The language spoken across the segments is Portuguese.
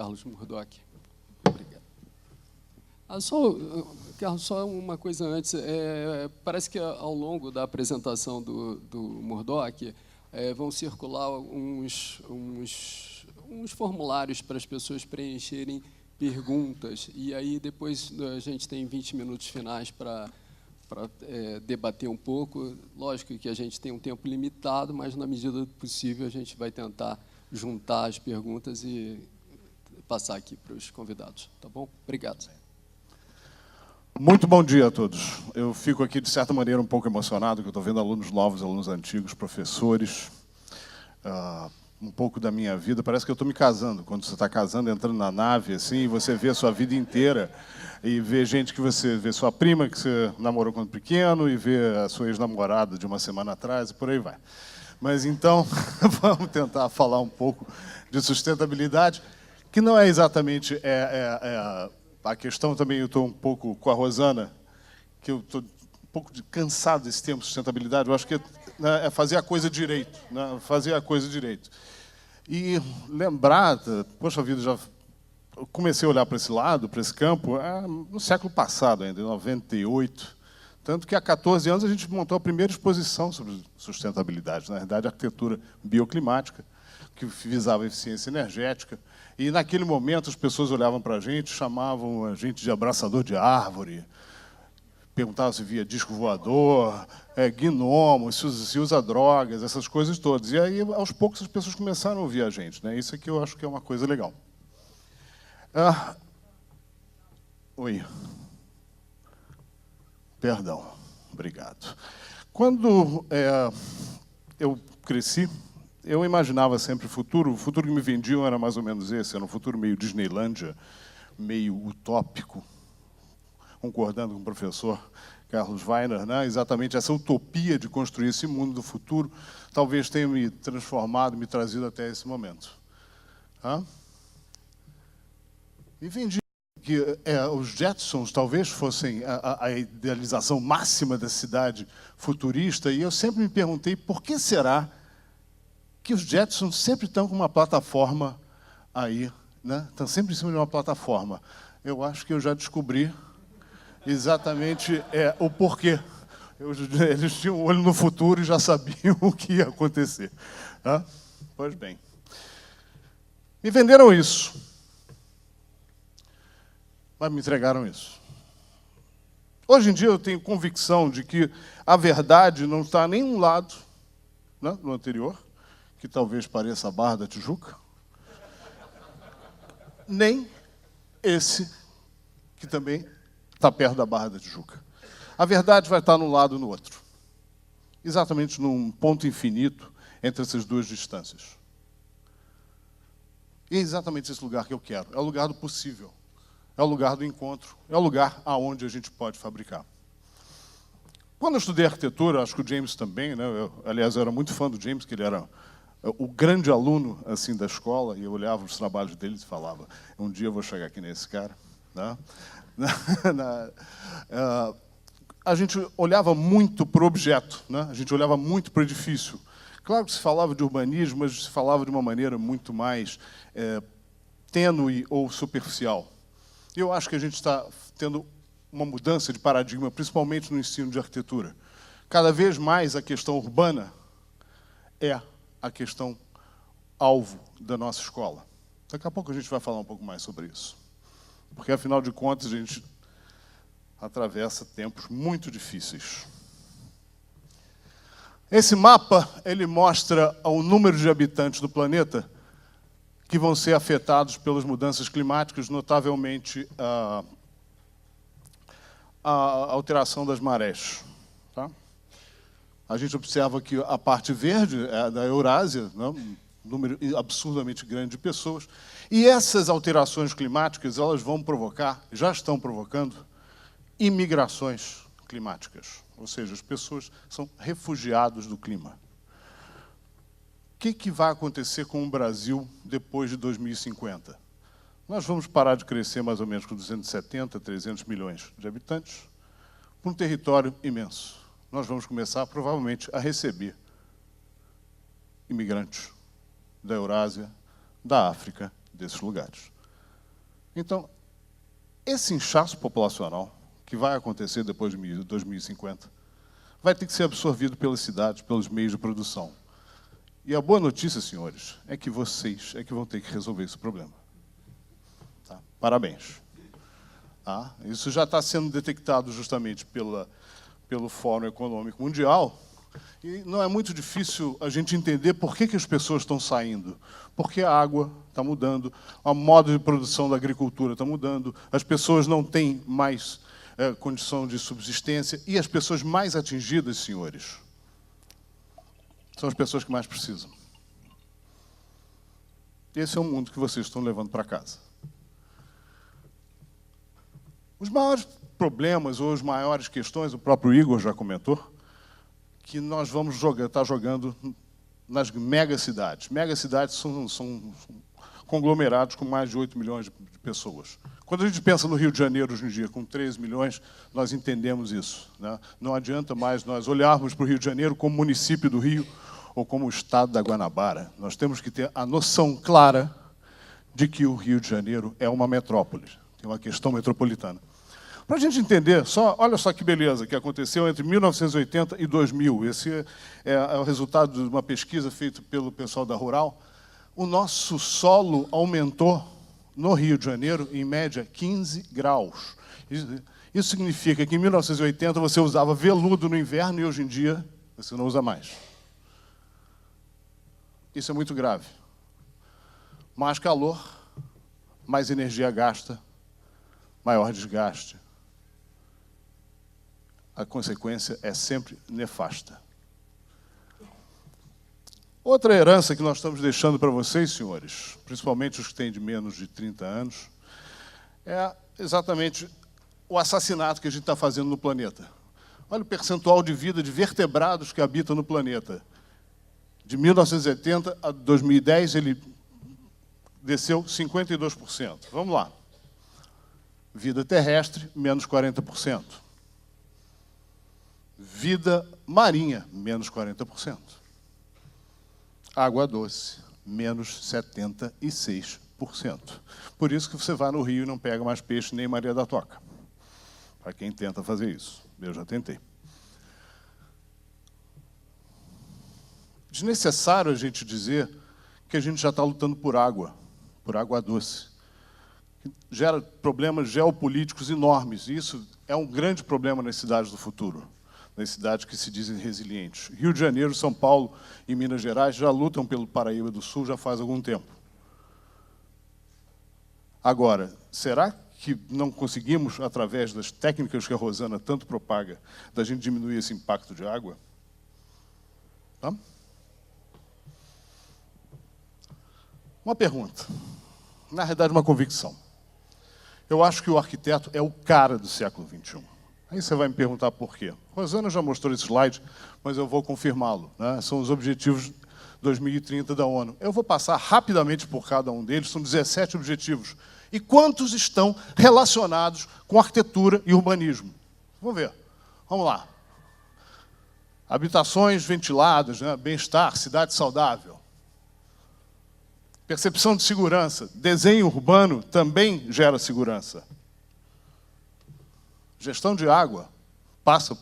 Carlos Murdoch. Obrigado. Carlos, só uma coisa antes. Parece que ao longo da apresentação do Murdoch vão circular uns formulários para as pessoas preencherem perguntas, e aí depois a gente tem 20 minutos finais para debater um pouco. Lógico que a gente tem um tempo limitado, mas, na medida do possível, a gente vai tentar juntar as perguntas e passar aqui para os convidados. Tá bom? Obrigado. Muito bom dia a todos. Eu fico aqui, de certa maneira, um pouco emocionado, porque eu estou vendo alunos novos, alunos antigos, professores, um pouco da minha vida. Parece que eu estou me casando. Quando você está casando, entrando na nave, assim, e você vê a sua vida inteira, e vê gente que você vê sua prima, que você namorou quando pequeno, e vê a sua ex-namorada de uma semana atrás, e por aí vai. Mas, então, vamos tentar falar um pouco de sustentabilidade, que não é exatamente a questão. Também eu estou um pouco com a Rosana, que eu estou um pouco cansado desse termo sustentabilidade. Eu acho que é fazer a coisa direito, né? Fazer a coisa direito. E lembrar, poxa vida, eu comecei a olhar para esse lado, para esse campo, no século passado ainda, em 98. Tanto que há 14 anos a gente montou a primeira exposição sobre sustentabilidade, na verdade, arquitetura bioclimática, que visava a eficiência energética. E, naquele momento, as pessoas olhavam para a gente, chamavam a gente de abraçador de árvore, perguntavam se via disco voador, gnomo, se usa drogas, essas coisas todas. E aí, aos poucos, as pessoas começaram a ouvir a gente, né? Isso aqui eu acho que é uma coisa legal. Oi. Perdão. Obrigado. Quando eu cresci, eu imaginava sempre o futuro que me vendiam era mais ou menos esse, era um futuro meio Disneylândia, meio utópico, concordando com o professor Carlos Weiner, né? Exatamente essa utopia de construir esse mundo do futuro, talvez tenha me transformado, me trazido até esse momento. Me vendi que os Jetsons talvez fossem a idealização máxima da cidade futurista, e eu sempre me perguntei por que será que os Jetsons sempre estão com uma plataforma aí, né? Estão sempre em cima de uma plataforma. Eu acho que eu já descobri exatamente o porquê. Eles tinham um olho no futuro e já sabiam o que ia acontecer. Pois bem. Me venderam isso. Mas me entregaram isso. Hoje em dia eu tenho convicção de que a verdade não está nem um lado, né, no anterior, que talvez pareça a Barra da Tijuca, nem esse, que também está perto da Barra da Tijuca. A verdade vai estar num lado ou no outro. Exatamente num ponto infinito entre essas duas distâncias. E é exatamente esse lugar que eu quero. É o lugar do possível. É o lugar do encontro. É o lugar aonde a gente pode fabricar. Quando eu estudei arquitetura, acho que o James também, né? Aliás, eu era muito fã do James, que ele era o grande aluno assim da escola, e eu olhava os trabalhos dele e falava, um dia eu vou chegar aqui nesse cara. Né? A gente olhava muito para o objeto, né? A gente olhava muito para o edifício. Claro que se falava de urbanismo, mas se falava de uma maneira muito mais tênue ou superficial. Eu acho que a gente está tendo uma mudança de paradigma, principalmente no ensino de arquitetura. Cada vez mais a questão urbana é a questão alvo da nossa escola. Daqui a pouco a gente vai falar um pouco mais sobre isso. Porque, afinal de contas, a gente atravessa tempos muito difíceis. Esse mapa, ele mostra o número de habitantes do planeta que vão ser afetados pelas mudanças climáticas, notavelmente a alteração das marés. Tá? A gente observa que a parte verde é da Eurásia, né? Um número absurdamente grande de pessoas, e essas alterações climáticas elas vão provocar, já estão provocando, imigrações climáticas, ou seja, as pessoas são refugiados do clima. O que vai acontecer com o Brasil depois de 2050? Nós vamos parar de crescer mais ou menos com 270, 300 milhões de habitantes, para um território imenso. Nós vamos começar, provavelmente, a receber imigrantes da Eurásia, da África, desses lugares. Então, esse inchaço populacional, que vai acontecer depois de 2050, vai ter que ser absorvido pelas cidades, pelos meios de produção. E a boa notícia, senhores, é que vocês é que vão ter que resolver esse problema. Tá? Parabéns. Tá? Isso já está sendo detectado justamente pelo Fórum Econômico Mundial, e não é muito difícil a gente entender por que as pessoas estão saindo. Porque a água está mudando, o modo de produção da agricultura está mudando, as pessoas não têm mais condição de subsistência, e as pessoas mais atingidas, senhores, são as pessoas que mais precisam. Esse é o mundo que vocês estão levando para casa. Os maiores problemas, ou as maiores questões, o próprio Igor já comentou, que nós vamos estar jogando nas megacidades. Megacidades são conglomerados com mais de 8 milhões de pessoas. Quando a gente pensa no Rio de Janeiro, hoje em dia, com 13 milhões, nós entendemos isso. Né? Não adianta mais nós olharmos para o Rio de Janeiro como município do Rio ou como o estado da Guanabara. Nós temos que ter a noção clara de que o Rio de Janeiro é uma metrópole, tem uma questão metropolitana. Para a gente entender, olha só que beleza que aconteceu entre 1980 e 2000. Esse é o resultado de uma pesquisa feita pelo pessoal da Rural. O nosso solo aumentou no Rio de Janeiro, em média, 15 graus. Isso significa que em 1980 você usava veludo no inverno e hoje em dia você não usa mais. Isso é muito grave. Mais calor, mais energia gasta, maior desgaste. A consequência é sempre nefasta. Outra herança que nós estamos deixando para vocês, senhores, principalmente os que têm de menos de 30 anos, é exatamente o assassinato que a gente está fazendo no planeta. Olha o percentual de vida de vertebrados que habitam no planeta. De 1980 a 2010, ele desceu 52%. Vamos lá. Vida terrestre, menos 40%. Vida marinha, menos 40%. Água doce, menos 76%. Por isso que você vai no Rio e não pega mais peixe nem Maria da Toca. Para quem tenta fazer isso. Eu já tentei. Desnecessário a gente dizer que a gente já está lutando por água doce. Gera problemas geopolíticos enormes. E isso é um grande problema nas cidades do futuro, nas cidades que se dizem resilientes. Rio de Janeiro, São Paulo e Minas Gerais já lutam pelo Paraíba do Sul já faz algum tempo. Agora, será que não conseguimos, através das técnicas que a Rosana tanto propaga, da gente diminuir esse impacto de água? Tá? Uma pergunta. Na realidade, uma convicção. Eu acho que o arquiteto é o cara do século XXI. Aí você vai me perguntar por quê. Rosana já mostrou esse slide, mas eu vou confirmá-lo. Né? São os objetivos 2030 da ONU. Eu vou passar rapidamente por cada um deles, são 17 objetivos. E quantos estão relacionados com arquitetura e urbanismo? Vamos ver. Vamos lá. Habitações ventiladas, né? Bem-estar, cidade saudável. Percepção de segurança. Desenho urbano também gera segurança. Gestão de água passa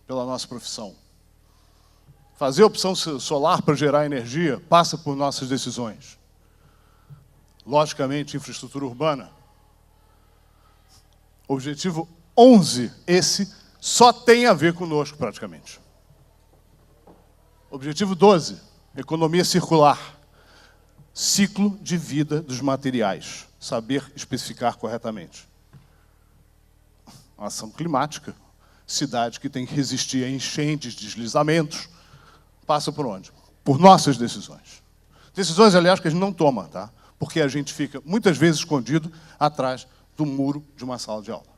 pela nossa profissão. Fazer opção solar para gerar energia passa por nossas decisões. Logicamente, infraestrutura urbana. Objetivo 11, esse só tem a ver conosco, praticamente. Objetivo 12, economia circular. Ciclo de vida dos materiais. Saber especificar corretamente. Ação climática. Cidade que tem que resistir a enchentes, deslizamentos. Passa por onde? Por nossas decisões. Decisões, aliás, que a gente não toma, tá? Porque a gente fica, muitas vezes, escondido atrás do muro de uma sala de aula.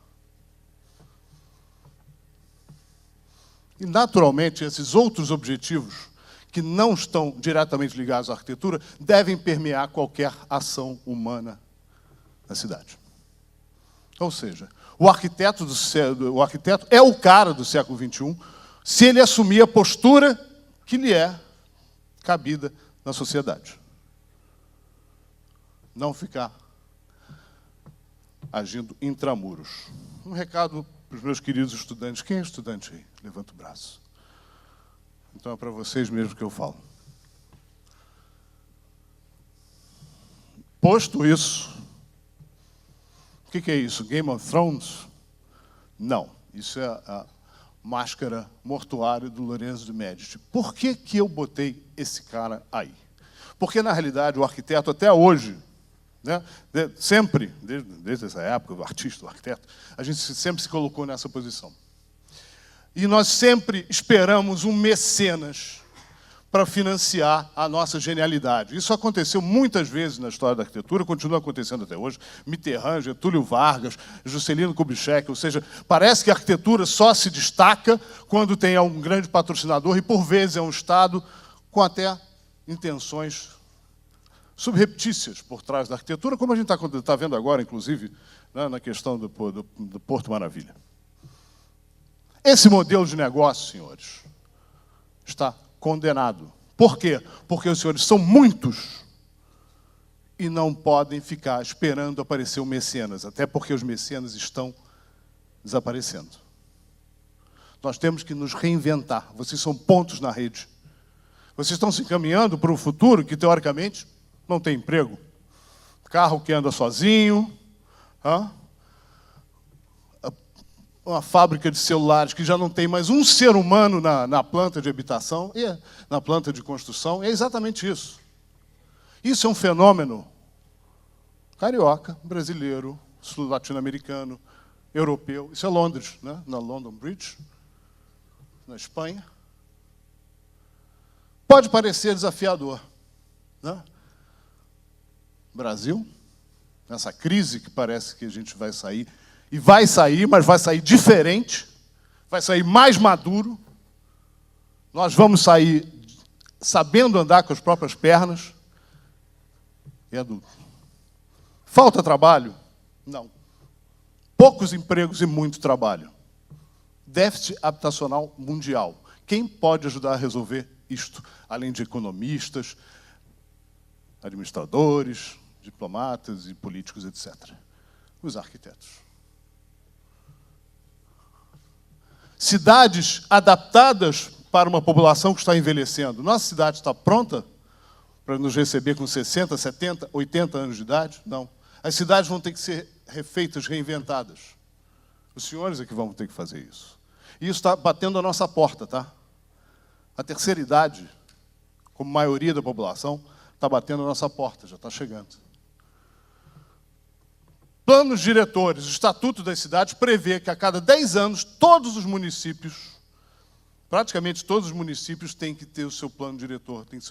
E, naturalmente, esses outros objetivos, que não estão diretamente ligados à arquitetura, devem permear qualquer ação humana na cidade. Ou seja, o arquiteto é o cara do século XXI se ele assumir a postura que lhe é cabida na sociedade. Não ficar agindo intramuros. Um recado para os meus queridos estudantes. Quem é estudante aí? Levanta o braço. Então é para vocês mesmo que eu falo. Posto isso, o que é isso? Game of Thrones? Não, isso é a máscara mortuária do Lorenzo de Médici. Por que eu botei esse cara aí? Porque, na realidade, o arquiteto, até hoje, né, sempre, desde essa época, o artista, o arquiteto, a gente sempre se colocou nessa posição. E nós sempre esperamos um mecenas para financiar a nossa genialidade. Isso aconteceu muitas vezes na história da arquitetura, continua acontecendo até hoje. Mitterrand, Getúlio Vargas, Juscelino Kubitschek, ou seja, parece que a arquitetura só se destaca quando tem um grande patrocinador e, por vezes, é um Estado com até intenções subreptícias por trás da arquitetura, como a gente está vendo agora, inclusive, né, na questão do Porto Maravilha. Esse modelo de negócio, senhores, está condenado. Por quê? Porque os senhores são muitos e não podem ficar esperando aparecer o mecenas, até porque os mecenas estão desaparecendo. Nós temos que nos reinventar. Vocês são pontos na rede. Vocês estão se encaminhando para um futuro que, teoricamente, não tem emprego. Carro que anda sozinho, uma fábrica de celulares que já não tem mais um ser humano na planta de habitação, e na planta de construção. É exatamente isso. Isso é um fenômeno carioca, brasileiro, sul-latino-americano, europeu. Isso é Londres, né? Na London Bridge, na Espanha. Pode parecer desafiador, né? Brasil, nessa crise que parece que a gente vai sair, e vai sair, mas vai sair diferente, vai sair mais maduro. Nós vamos sair sabendo andar com as próprias pernas. E adulto. Falta trabalho? Não. Poucos empregos e muito trabalho. Déficit habitacional mundial. Quem pode ajudar a resolver isto? Além de economistas, administradores, diplomatas e políticos, etc. Os arquitetos. Cidades adaptadas para uma população que está envelhecendo. Nossa cidade está pronta para nos receber com 60, 70, 80 anos de idade? Não. As cidades vão ter que ser refeitas, reinventadas. Os senhores é que vão ter que fazer isso. E isso está batendo a nossa porta, tá? A terceira idade, como maioria da população, está batendo a nossa porta, já está chegando. Planos diretores, o Estatuto das Cidades prevê que a cada 10 anos, todos os municípios, praticamente todos os municípios têm que ter o seu plano diretor, têm que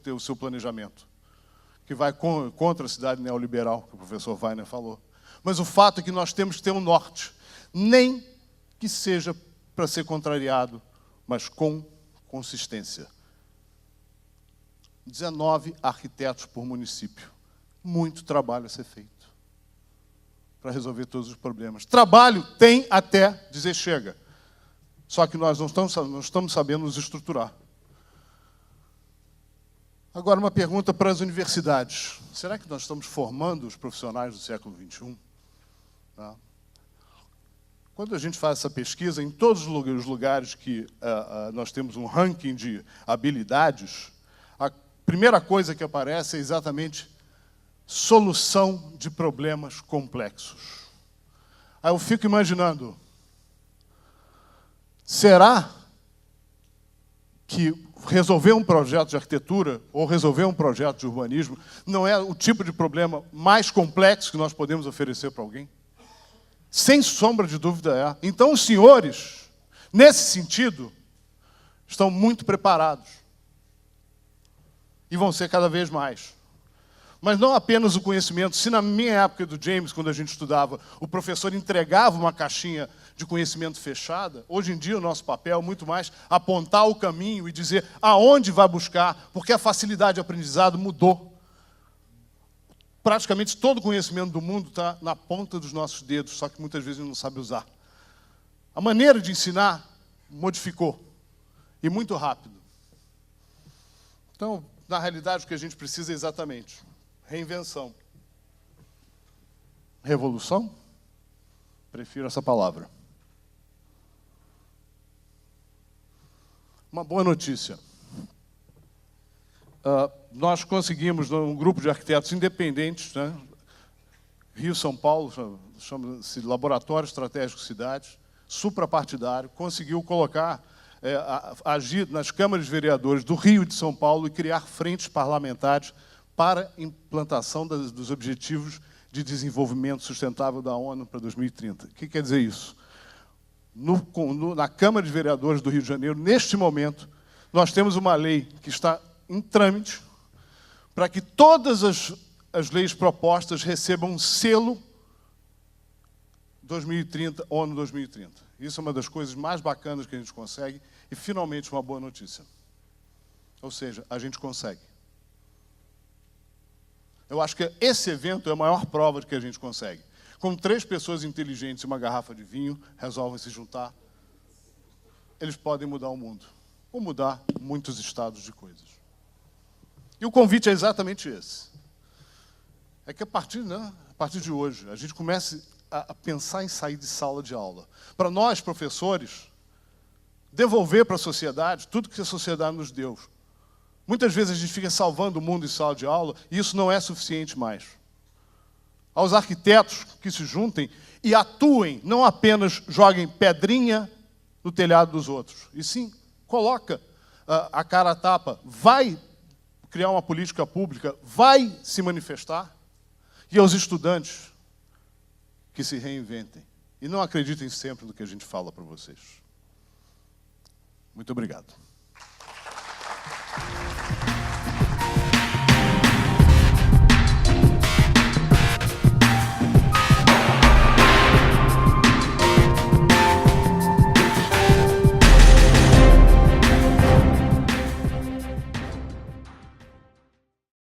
ter o seu planejamento, que vai contra a cidade neoliberal, que o professor Weiner falou. Mas o fato é que nós temos que ter um norte, nem que seja para ser contrariado, mas com consistência. 19 arquitetos por município. Muito trabalho a ser feito para resolver todos os problemas. Trabalho tem até dizer chega. Só que nós não estamos sabendo nos estruturar. Agora, uma pergunta para as universidades. Será que nós estamos formando os profissionais do século XXI? Tá? Quando a gente faz essa pesquisa, em todos os lugares que nós temos um ranking de habilidades, a primeira coisa que aparece é exatamente solução de problemas complexos. Aí eu fico imaginando, será que resolver um projeto de arquitetura ou resolver um projeto de urbanismo não é o tipo de problema mais complexo que nós podemos oferecer para alguém? Sem sombra de dúvida é. Então, os senhores, nesse sentido, estão muito preparados. E vão ser cada vez mais. Mas não apenas o conhecimento. Se na minha época do James, quando a gente estudava, o professor entregava uma caixinha de conhecimento fechada, hoje em dia o nosso papel é muito mais apontar o caminho e dizer aonde vai buscar, porque a facilidade de aprendizado mudou. Praticamente todo o conhecimento do mundo está na ponta dos nossos dedos, só que muitas vezes a gente não sabe usar. A maneira de ensinar modificou, e muito rápido. Então, na realidade, o que a gente precisa é exatamente reinvenção. revolução? Prefiro essa palavra. Uma boa notícia. Nós conseguimos, um grupo de arquitetos independentes, né, Rio, São Paulo, chama-se Laboratório Estratégico Cidades, suprapartidário, conseguiu colocar, agir nas câmaras de vereadores do Rio e de São Paulo e criar frentes parlamentares para a implantação dos Objetivos de Desenvolvimento Sustentável da ONU para 2030. O que quer dizer isso? Na Câmara de Vereadores do Rio de Janeiro, neste momento, nós temos uma lei que está em trâmite para que todas as leis propostas recebam um selo 2030, ONU 2030. Isso é uma das coisas mais bacanas que a gente consegue e, finalmente, uma boa notícia. Ou seja, a gente consegue. Eu acho que esse evento é a maior prova de que a gente consegue. Como 3 pessoas inteligentes e uma garrafa de vinho resolvem se juntar, eles podem mudar o mundo, ou mudar muitos estados de coisas. E o convite é exatamente esse. É que a partir de hoje, a gente comece a pensar em sair de sala de aula. Para nós, professores, devolver para a sociedade tudo que a sociedade nos deu. Muitas vezes a gente fica salvando o mundo em sala de aula e isso não é suficiente mais. Aos arquitetos que se juntem e atuem, não apenas joguem pedrinha no telhado dos outros, e sim, coloca a cara a tapa, vai criar uma política pública, vai se manifestar, e aos estudantes que se reinventem. E não acreditem sempre no que a gente fala para vocês. Muito obrigado.